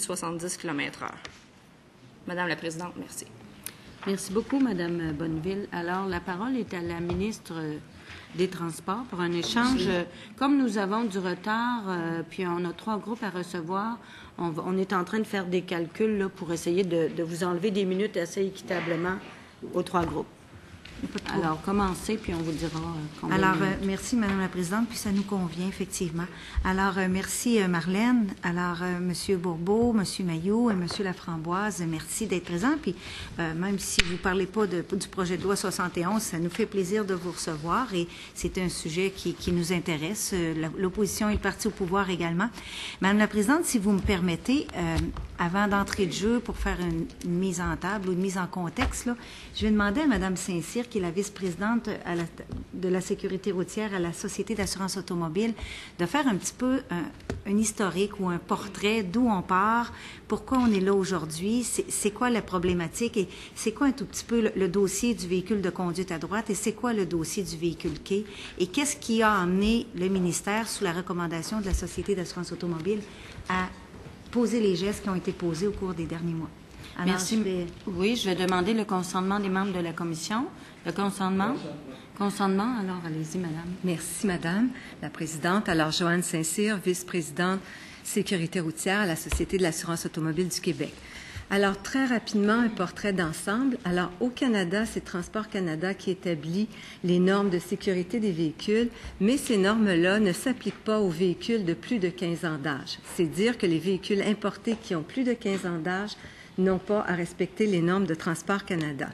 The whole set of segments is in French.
70 km/h. Madame la Présidente, merci. Merci beaucoup, Madame Bonneville. Alors, la parole est à la ministre des Transports pour un échange. Comme nous avons du retard, puis on a 3 groupes à recevoir, on est en train de faire des calculs là, pour essayer de vous enlever des minutes assez équitablement aux 3 groupes. Alors, commencez, puis on vous dira combien. Alors, merci, Madame la Présidente, puis ça nous convient, effectivement. Alors, merci, Marlène. Alors, Monsieur Bourbeau, Monsieur Mailloux et Monsieur Laframboise, merci d'être présents. Puis, même si vous ne parlez pas du projet de loi 71, ça nous fait plaisir de vous recevoir et c'est un sujet qui nous intéresse, l'opposition et le parti au pouvoir également. Madame la Présidente, si vous me permettez, avant d'entrer de jeu pour faire une mise en table ou une mise en contexte, là, je vais demander à Madame Saint-Cyr, qui est la vice-présidente de la sécurité routière à la Société d'assurance automobile, de faire un petit peu un historique ou un portrait d'où on part, pourquoi on est là aujourd'hui, c'est quoi la problématique et c'est quoi un tout petit peu le dossier du véhicule de conduite à droite et c'est quoi le dossier du véhicule quai et qu'est-ce qui a amené le ministère, sous la recommandation de la Société d'assurance automobile, à poser les gestes qui ont été posés au cours des derniers mois. Alors, merci. Oui, je vais demander le consentement des membres de la commission. Le consentement? Consentement, alors allez-y, madame. Merci, madame la présidente. Alors, Joanne Saint-Cyr, vice-présidente sécurité routière à la Société de l'assurance automobile du Québec. Alors, très rapidement, un portrait d'ensemble. Alors, au Canada, c'est Transport Canada qui établit les normes de sécurité des véhicules, mais ces normes-là ne s'appliquent pas aux véhicules de plus de 15 ans d'âge. C'est dire que les véhicules importés qui ont plus de 15 ans d'âge n'ont pas à respecter les normes de Transport Canada.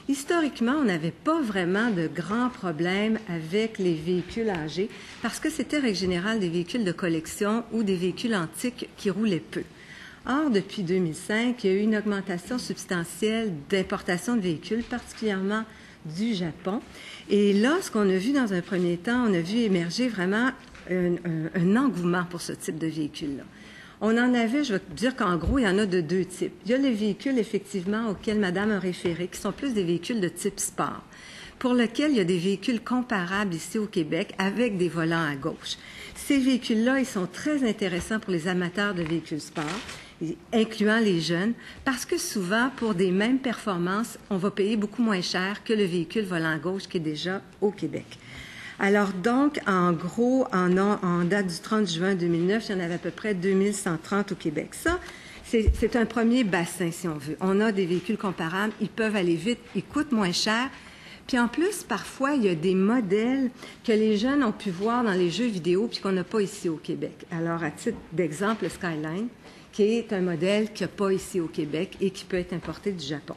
Historiquement, on n'avait pas vraiment de grands problèmes avec les véhicules âgés parce que c'était, règle générale, des véhicules de collection ou des véhicules antiques qui roulaient peu. Or, depuis 2005, il y a eu une augmentation substantielle d'importation de véhicules, particulièrement du Japon. Et là, ce qu'on a vu dans un premier temps, on a vu émerger vraiment un engouement pour ce type de véhicules-là. On en avait, je vais dire qu'en gros, il y en a de 2 types. Il y a les véhicules, effectivement, auxquels Madame a référé, qui sont plus des véhicules de type sport, pour lesquels il y a des véhicules comparables ici au Québec avec des volants à gauche. Ces véhicules-là, ils sont très intéressants pour les amateurs de véhicules sport, incluant les jeunes, parce que souvent, pour des mêmes performances, on va payer beaucoup moins cher que le véhicule volant à gauche qui est déjà au Québec. Alors donc, en gros, en date du 30 juin 2009, il y en avait à peu près 2130 au Québec. Ça, c'est un premier bassin, si on veut. On a des véhicules comparables, ils peuvent aller vite, ils coûtent moins cher. Puis en plus, parfois, il y a des modèles que les jeunes ont pu voir dans les jeux vidéo puis qu'on n'a pas ici au Québec. Alors, à titre d'exemple, le Skyline, qui est un modèle qu'il n'y a pas ici au Québec et qui peut être importé du Japon.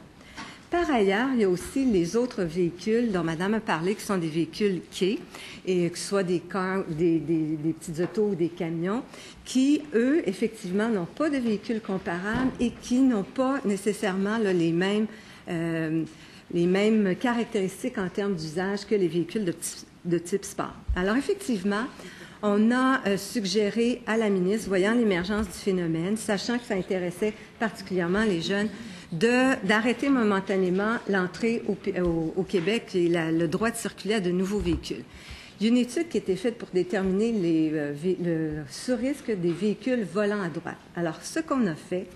Par ailleurs, il y a aussi les autres véhicules dont Madame a parlé, qui sont des véhicules quais, et que ce soit des cars, des petites autos ou des camions, qui, eux, effectivement, n'ont pas de véhicules comparables et qui n'ont pas nécessairement là, les mêmes caractéristiques en termes d'usage que les véhicules de type sport. Alors, effectivement, on a suggéré à la ministre, voyant l'émergence du phénomène, sachant que ça intéressait particulièrement les jeunes, d'arrêter momentanément l'entrée au Québec et le droit de circuler à de nouveaux véhicules. Il y a une étude qui a été faite pour déterminer le sous-risque des véhicules volant à droite. Alors, ce qu'on a fait,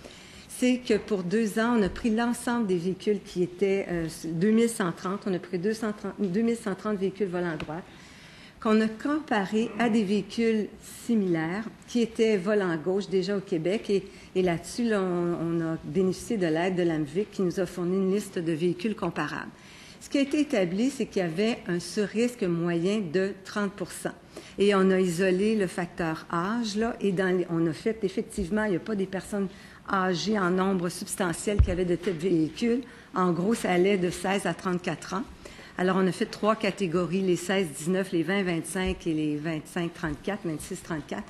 c'est que pour 2 ans, on a pris l'ensemble des véhicules qui étaient 2130, on a pris 2130 véhicules volant à droite, qu'on a comparé à des véhicules similaires qui étaient volant à gauche déjà au Québec. Et là-dessus, là, on a bénéficié de l'aide de l'AMVIC qui nous a fourni une liste de véhicules comparables. Ce qui a été établi, c'est qu'il y avait un sur-risque moyen de 30 %. Et on a isolé le facteur âge, là, et on a fait, effectivement, il n'y a pas des personnes âgées en nombre substantiel qui avaient de tels véhicules. En gros, ça allait de 16 à 34 ans. Alors, on a fait 3 catégories, les 16-19, les 20-25 et les 25-34, 26-34.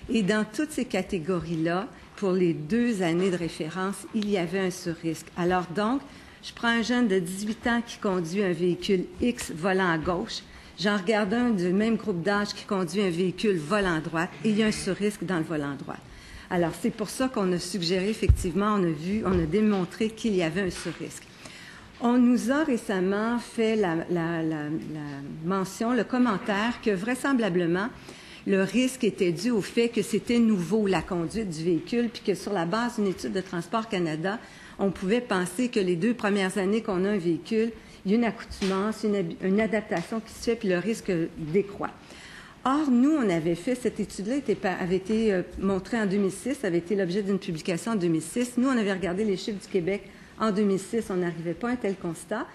Et dans toutes ces catégories-là, pour les 2 années de référence, il y avait un sur-risque. Alors donc, je prends un jeune de 18 ans qui conduit un véhicule X volant à gauche, j'en regarde un du même groupe d'âge qui conduit un véhicule volant à droite, et il y a un sur-risque dans le volant à droite. Alors, c'est pour ça qu'on a suggéré, effectivement, on a démontré qu'il y avait un sur-risque. On nous a récemment fait la mention, le commentaire que vraisemblablement, le risque était dû au fait que c'était nouveau, la conduite du véhicule, puis que sur la base d'une étude de Transport Canada, on pouvait penser que les 2 premières années qu'on a un véhicule, il y a une accoutumance, une adaptation qui se fait, puis le risque décroît. Or, nous, on avait fait, cette étude-là avait été montrée en 2006, avait été l'objet d'une publication en 2006. Nous, on avait regardé les chiffres du Québec en 2006, on n'arrivait pas à un tel constat.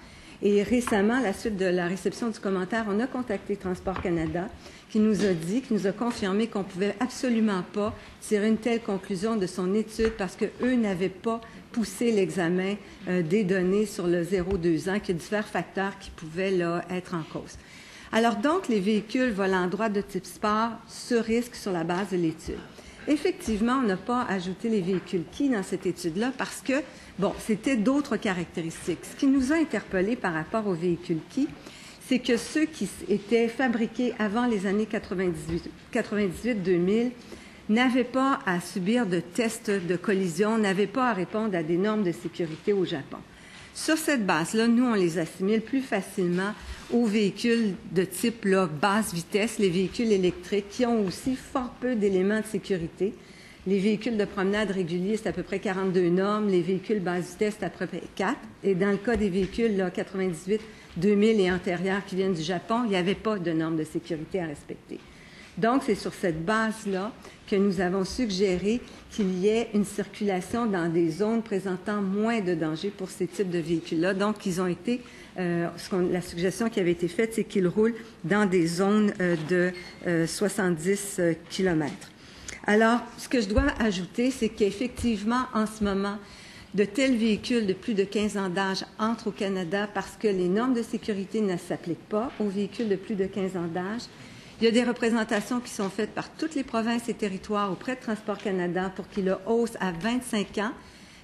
Et récemment, à la suite de la réception du commentaire, on a contacté Transport Canada, qui nous a confirmé qu'on ne pouvait absolument pas tirer une telle conclusion de son étude parce qu'eux n'avaient pas poussé l'examen des données sur le 0-2 ans, qu'il y a divers facteurs qui pouvaient là, être en cause. Alors donc, les véhicules volant droit de type sport se risquent sur la base de l'étude. Effectivement, on n'a pas ajouté les véhicules Key dans cette étude-là parce que, bon, c'était d'autres caractéristiques. Ce qui nous a interpellés par rapport aux véhicules Key, c'est que ceux qui étaient fabriqués avant les années 98-2000 n'avaient pas à subir de tests de collision, n'avaient pas à répondre à des normes de sécurité au Japon. Sur cette base-là, nous, on les assimile plus facilement aux véhicules de type là, basse vitesse, les véhicules électriques, qui ont aussi fort peu d'éléments de sécurité. Les véhicules de promenade réguliers, c'est à peu près 42 normes. Les véhicules basse vitesse, c'est à peu près 4. Et dans le cas des véhicules là, 98, 2000 et antérieurs qui viennent du Japon, il n'y avait pas de normes de sécurité à respecter. Donc, c'est sur cette base-là que nous avons suggéré qu'il y ait une circulation dans des zones présentant moins de danger pour ces types de véhicules-là. Donc, ils ont été, la suggestion qui avait été faite, c'est qu'ils roulent dans des zones de 70 km. Alors, ce que je dois ajouter, c'est qu'effectivement, en ce moment, de tels véhicules de plus de 15 ans d'âge entrent au Canada parce que les normes de sécurité ne s'appliquent pas aux véhicules de plus de 15 ans d'âge. Il y a des représentations qui sont faites par toutes les provinces et territoires auprès de Transport Canada pour qu'ils le haussent à 25 ans,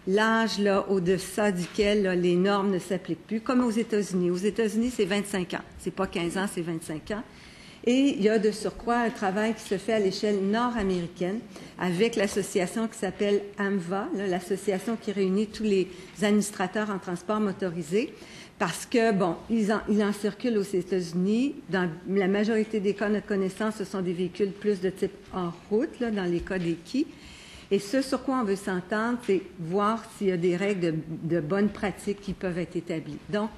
l'âge là au-deçà duquel là, les normes ne s'appliquent plus, comme aux États-Unis. Aux États-Unis, c'est 25 ans. C'est pas 15 ans, c'est 25 ans. Et il y a de surcroît un travail qui se fait à l'échelle nord-américaine avec l'association qui s'appelle AMVA, l'association qui réunit tous les administrateurs en transport motorisé, parce que, bon, il en circule aux États-Unis. Dans la majorité des cas, notre connaissance, ce sont des véhicules plus de type hors route, là, dans les cas des Key. Et ce sur quoi on veut s'entendre, c'est voir s'il y a des règles de bonnes pratiques qui peuvent être établies. Donc,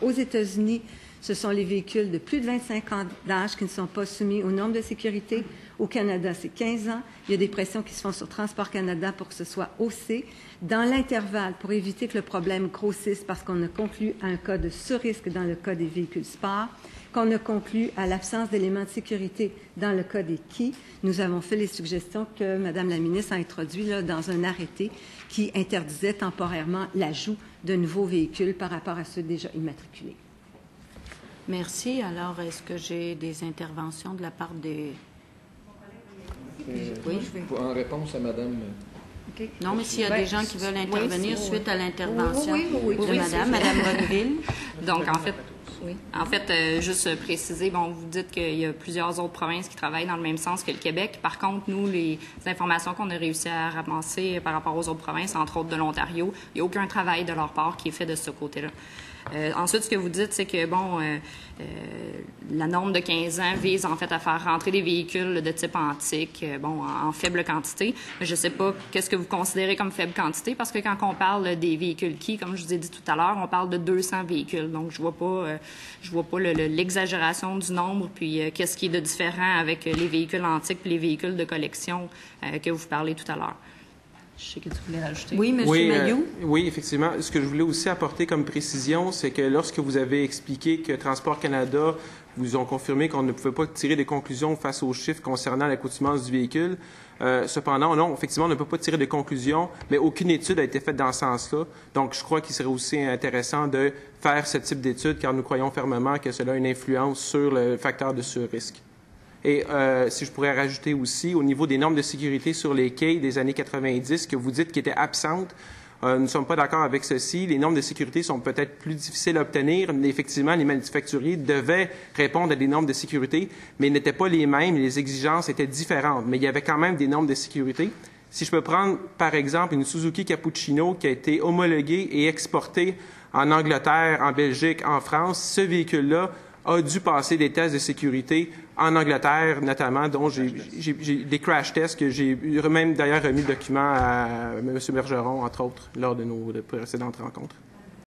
aux États-Unis, ce sont les véhicules de plus de 25 ans d'âge qui ne sont pas soumis aux normes de sécurité. Au Canada, c'est 15 ans. Il y a des pressions qui se font sur Transport Canada pour que ce soit haussé. Dans l'intervalle, pour éviter que le problème grossisse, parce qu'on a conclu à un cas de surrisque dans le cas des véhicules sport, qu'on a conclu à l'absence d'éléments de sécurité dans le cas des Key, nous avons fait les suggestions que Mme la ministre a introduites là, dans un arrêté qui interdisait temporairement l'ajout de nouveaux véhicules par rapport à ceux déjà immatriculés. Merci. Alors, est-ce que j'ai des interventions de la part des... Oui, en réponse à Mme... Okay. Non, mais s'il y a des gens qui veulent intervenir suite à l'intervention de Madame Bonneville. Donc, en fait, juste préciser, bon, vous dites qu'il y a plusieurs autres provinces qui travaillent dans le même sens que le Québec. Par contre, nous, les informations qu'on a réussi à ramasser par rapport aux autres provinces, entre autres de l'Ontario, il n'y a aucun travail de leur part qui est fait de ce côté-là. Ensuite, ce que vous dites, c'est que, bon, la norme de 15 ans vise, en fait, à faire rentrer des véhicules de type antique, bon, en faible quantité. Je ne sais pas qu'est-ce que vous considérez comme faible quantité, parce que quand on parle des véhicules Key, comme je vous ai dit tout à l'heure, on parle de 200 véhicules. Donc, je vois pas l'exagération du nombre, puis qu'est-ce qui est de différent avec les véhicules antiques puis les véhicules de collection que vous parlez tout à l'heure. Je sais que tu voulais rajouter. Oui, M. Mailloux. Oui, effectivement. Ce que je voulais aussi apporter comme précision, c'est que lorsque vous avez expliqué que Transport Canada vous ont confirmé qu'on ne pouvait pas tirer des conclusions face aux chiffres concernant l'accoutumance du véhicule, cependant, non, effectivement, on ne peut pas tirer de conclusions, mais aucune étude a été faite dans ce sens-là. Donc, je crois qu'il serait aussi intéressant de faire ce type d'étude, car nous croyons fermement que cela a une influence sur le facteur de surrisque. Et si je pourrais rajouter aussi, au niveau des normes de sécurité sur les quais des années 90, que vous dites qui étaient absentes, nous ne sommes pas d'accord avec ceci. Les normes de sécurité sont peut-être plus difficiles à obtenir. Mais effectivement, les manufacturiers devaient répondre à des normes de sécurité, mais n'étaient pas les mêmes. Les exigences étaient différentes, mais il y avait quand même des normes de sécurité. Si je peux prendre, par exemple, une Suzuki Cappuccino qui a été homologuée et exportée en Angleterre, en Belgique, en France, ce véhicule-là a dû passer des tests de sécurité en Angleterre, notamment, dont j'ai des crash tests que j'ai même d'ailleurs remis le document à M. Bergeron, entre autres, lors de nos précédentes rencontres.